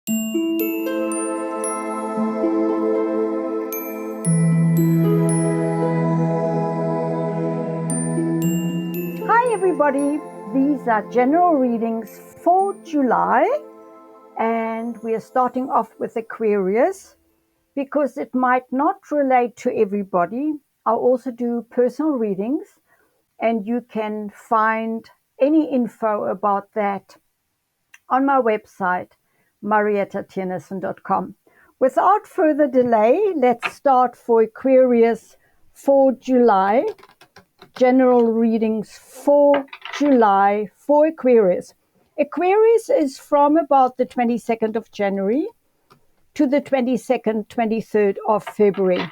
Hi everybody, these are general readings for July, and we are starting off with Aquarius because it might not relate to everybody. I'll also do personal readings, and you can find any info about that on my website, mariettatennyson.com. Without further delay, let's start for Aquarius for July. General readings for July for Aquarius. Aquarius is from about the 22nd of January to the 22nd, 23rd of February.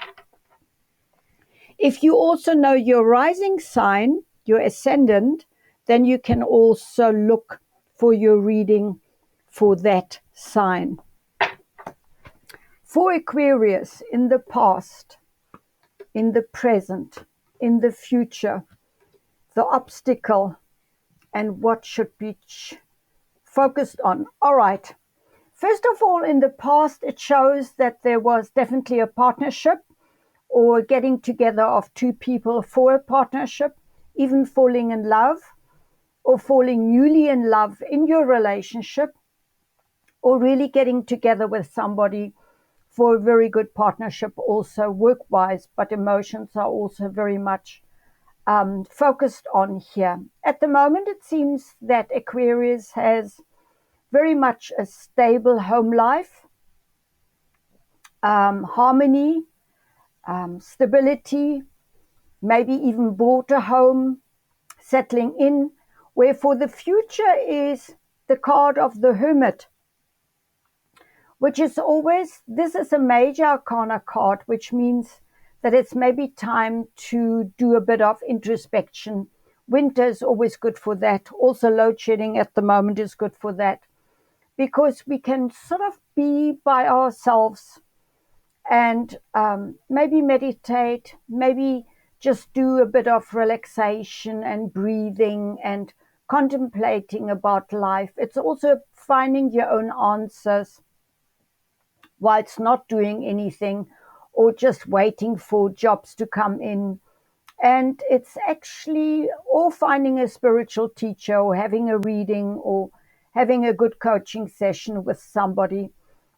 If you also know your rising sign, your ascendant, then you can also look for your reading for that sign. For Aquarius, in the past, in the present, in the future, the obstacle, and what should be focused on. All right. First of all, in the past, it shows that there was definitely a partnership or getting together of two people for a partnership, even falling in love or falling newly in love in your relationship, or really getting together with somebody for a very good partnership also work-wise, but emotions are also very much focused on here. At the moment, it seems that Aquarius has very much a stable home life, harmony, stability, maybe even bought a home, settling in, where for the future is the card of the Hermit, which is always, this is a major arcana card, which means that it's maybe time to do a bit of introspection. Winter is always good for that. Also, load shedding at the moment is good for that, because we can sort of be by ourselves and maybe meditate, maybe just do a bit of relaxation and breathing and contemplating about life. It's also finding your own answers whilst not doing anything or just waiting for jobs to come in. And it's actually, or finding a spiritual teacher or having a reading or having a good coaching session with somebody,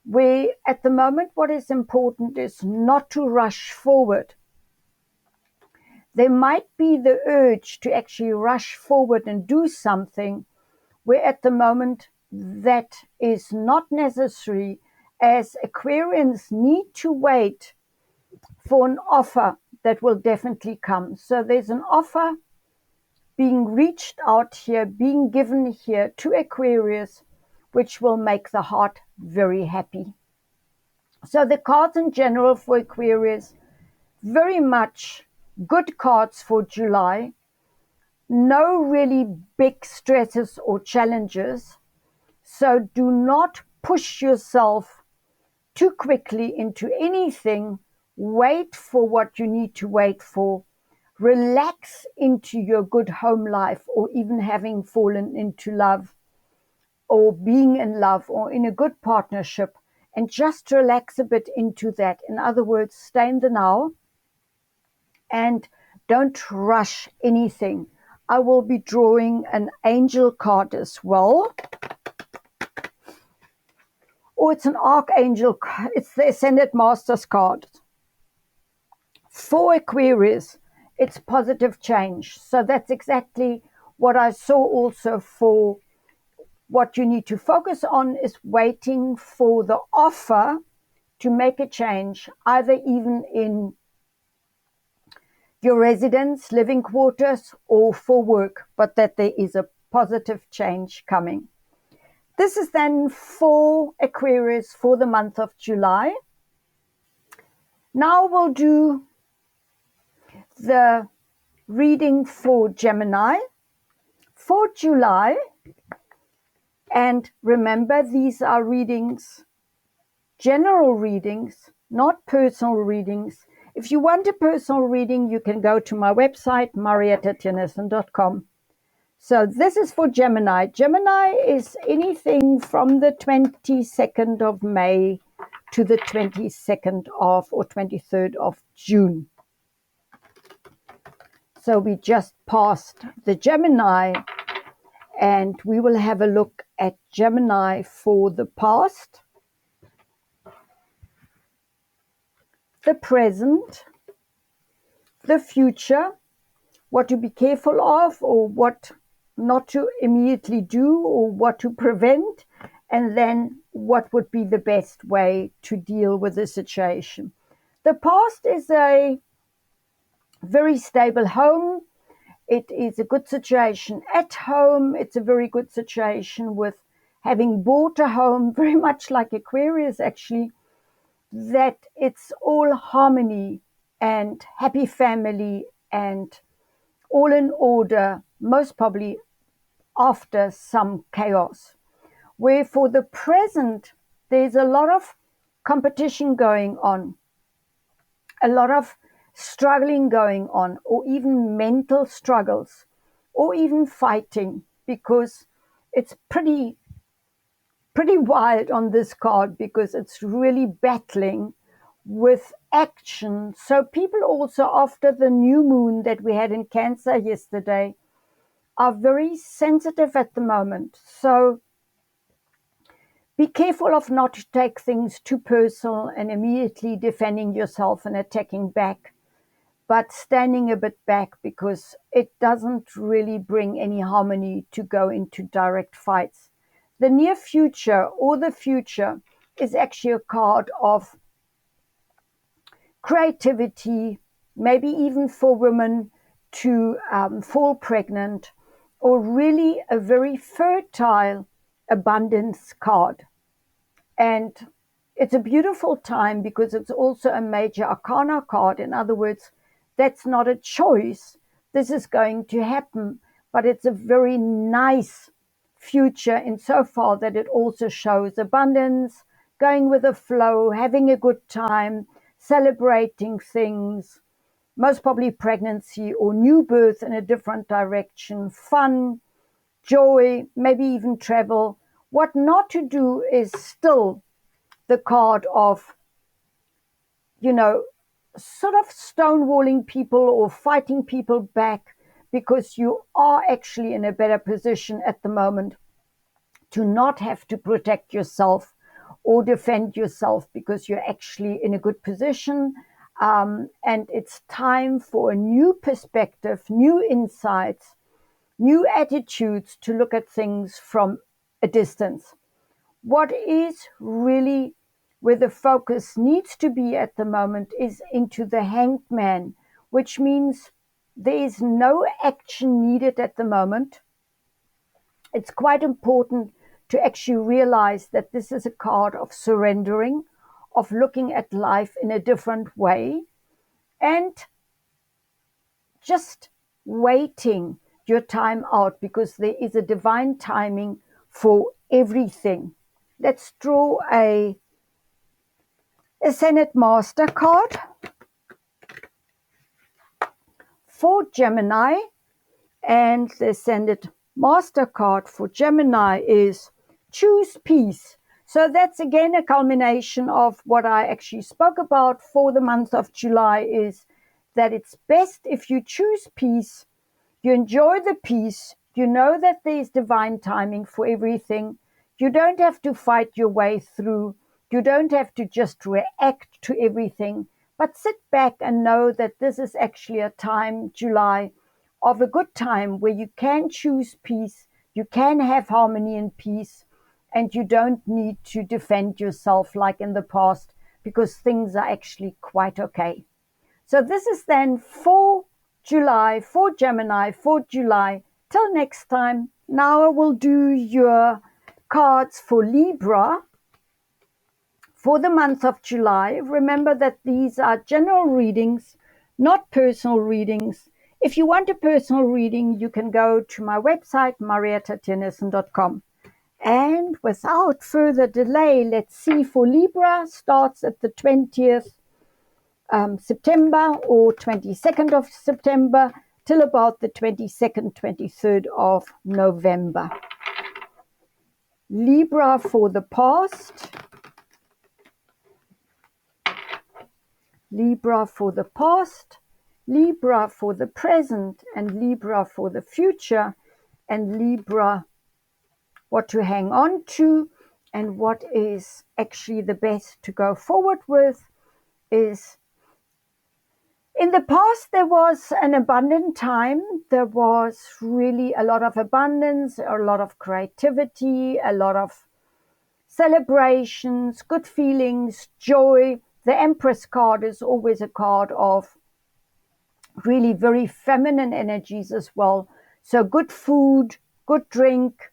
where at the moment what is important is not to rush forward. There might be the urge to actually rush forward and do something, where at the moment that is not necessary, as Aquarians need to wait for an offer that will definitely come. So there's an offer being reached out here, being given here to Aquarius, which will make the heart very happy. So the cards in general for Aquarius, very much good cards for July. No really big stresses or challenges. So do not push yourself too quickly into anything. Wait for what you need to wait for. Relax into your good home life, or even having fallen into love or being in love or in a good partnership, and just relax a bit into that. In other words, stay in the now and don't rush anything. I will be drawing an angel card as well. Or it's an archangel, it's the Ascended Masters card. For Aquarius, it's positive change. So that's exactly what I saw also for what you need to focus on, is waiting for the offer to make a change, either even in your residence, living quarters, or for work, but that there is a positive change coming. This is then for Aquarius for the month of July. Now we'll do the reading for Gemini for July. And remember, these are readings, general readings, not personal readings. If you want a personal reading, you can go to my website, mariettatennyson.com. So this is for Gemini. Gemini is anything from the 22nd of May to the 22nd of or 23rd of June. So we just passed the Gemini, and we will have a look at Gemini for the past, the present, the future, what to be careful of or what not to immediately do or what to prevent, and then what would be the best way to deal with the situation. The past is a very stable home. It is a good situation at home. It's a very good situation with having bought a home, very much like Aquarius actually, that it's all harmony and happy family and all in order, most probably after some chaos. Where for the present, there's a lot of competition going on, a lot of struggling going on, or even mental struggles, or even fighting, because it's pretty wild on this card, because it's really battling with action. So people also, after the new moon that we had in Cancer yesterday, are very sensitive at the moment. So be careful of not to take things too personal and immediately defending yourself and attacking back, but standing a bit back, because it doesn't really bring any harmony to go into direct fights. The near future or the future is actually a card of creativity, maybe even for women to fall pregnant, or really a very fertile abundance card. And it's a beautiful time because it's also a major arcana card. In other words, that's not a choice. This is going to happen, but it's a very nice future insofar that it also shows abundance, going with the flow, having a good time, celebrating things, most probably pregnancy or new birth in a different direction, fun, joy, maybe even travel. What not to do is still the card of, sort of stonewalling people or fighting people back, because you are actually in a better position at the moment to not have to protect yourself or defend yourself, because you're actually in a good position. And it's time for a new perspective, new insights, new attitudes to look at things from a distance. What is really where the focus needs to be at the moment is into the Hanged Man, which means there is no action needed at the moment. It's quite important to actually realize that this is a card of surrendering, of looking at life in a different way, and just waiting your time out, because there is a divine timing for everything. Let's draw a Senate Master card for Gemini, and the Senate Master card for Gemini is Choose Peace. So that's again a culmination of what I actually spoke about for the month of July, is that it's best if you choose peace, you enjoy the peace, you know that there's divine timing for everything. You don't have to fight your way through. You don't have to just react to everything, but sit back and know that this is actually a time, July, of a good time where you can choose peace, you can have harmony and peace, and you don't need to defend yourself like in the past, because things are actually quite okay. So this is then for July, for Gemini, for July. Till next time. Now I will do your cards for Libra for the month of July. Remember that these are general readings, not personal readings. If you want a personal reading, you can go to my website, mariettatjennissen.com. And without further delay, let's see for Libra, starts at the 20th September or 22nd of September. till about the 22nd, 23rd of November. Libra for the past, Libra for the past, Libra for the present, and Libra for the future, and Libra what to hang on to, and what is actually the best to go forward with is, in the past there was an abundant time. There was really a lot of abundance, a lot of creativity, a lot of celebrations, good feelings, joy. The Empress card is always a card of really very feminine energies as well. So good food, good drink,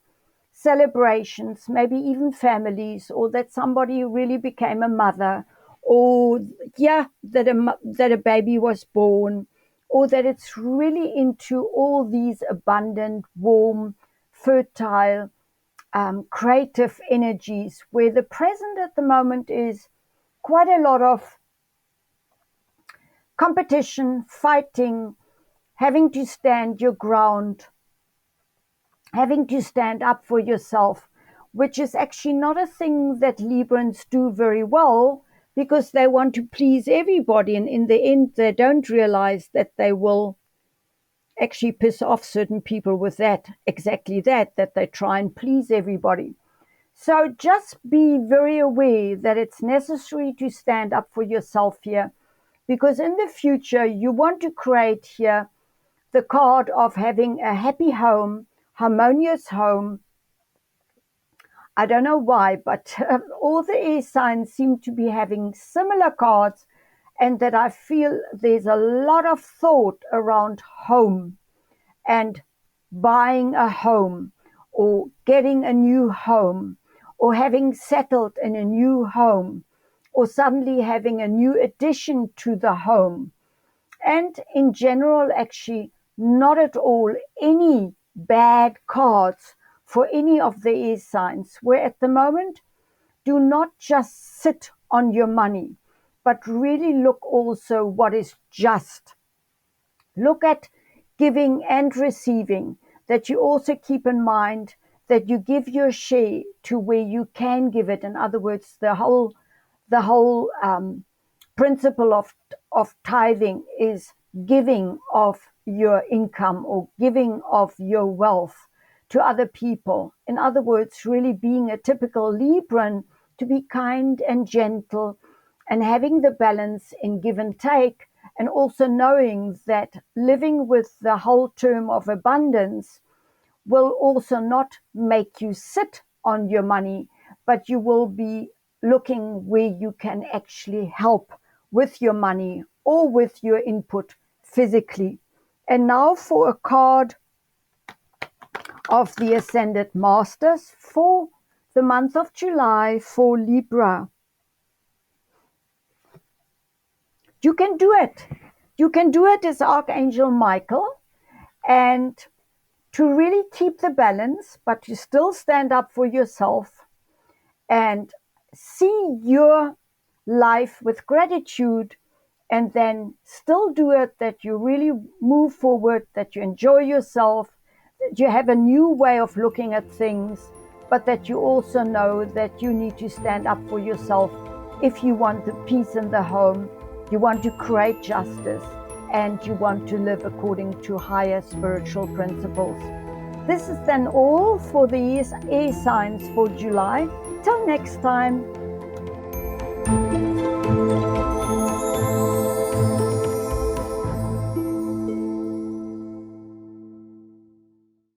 celebrations, maybe even families, or that somebody really became a mother, or that a baby was born, or that it's really into all these abundant, warm, fertile, creative energies, where the present at the moment is quite a lot of competition, fighting, having to stand your ground, having to stand up for yourself, which is actually not a thing that Librans do very well, because they want to please everybody, and in the end they don't realize that they will actually piss off certain people with that, exactly that they try and please everybody. So just be very aware that it's necessary to stand up for yourself here, because in the future you want to create here the card of having a happy home, harmonious home. I don't know why, but all the air signs seem to be having similar cards, and that I feel there's a lot of thought around home and buying a home, or getting a new home, or having settled in a new home, or suddenly having a new addition to the home. And in general, actually, not at all any bad cards for any of the air signs, where at the moment, do not just sit on your money, but really look also what is just. Look at giving and receiving, that you also keep in mind that you give your share to where you can give it. In other words, the whole principle of tithing is giving of your income, or giving of your wealth to other people. In other words, really being a typical Libran, to be kind and gentle, and having the balance in give and take, and also knowing that living with the whole term of abundance will also not make you sit on your money, but you will be looking where you can actually help with your money or with your input physically. And now for a card of the Ascended Masters for the month of July for Libra. You can do it. You can do it as Archangel Michael, and to really keep the balance, but to still stand up for yourself and see your life with gratitude, and then still do it, that you really move forward, that you enjoy yourself, that you have a new way of looking at things, but that you also know that you need to stand up for yourself if you want the peace in the home, you want to create justice, and you want to live according to higher spiritual principles. This is then all for the air signs for July. Till next time.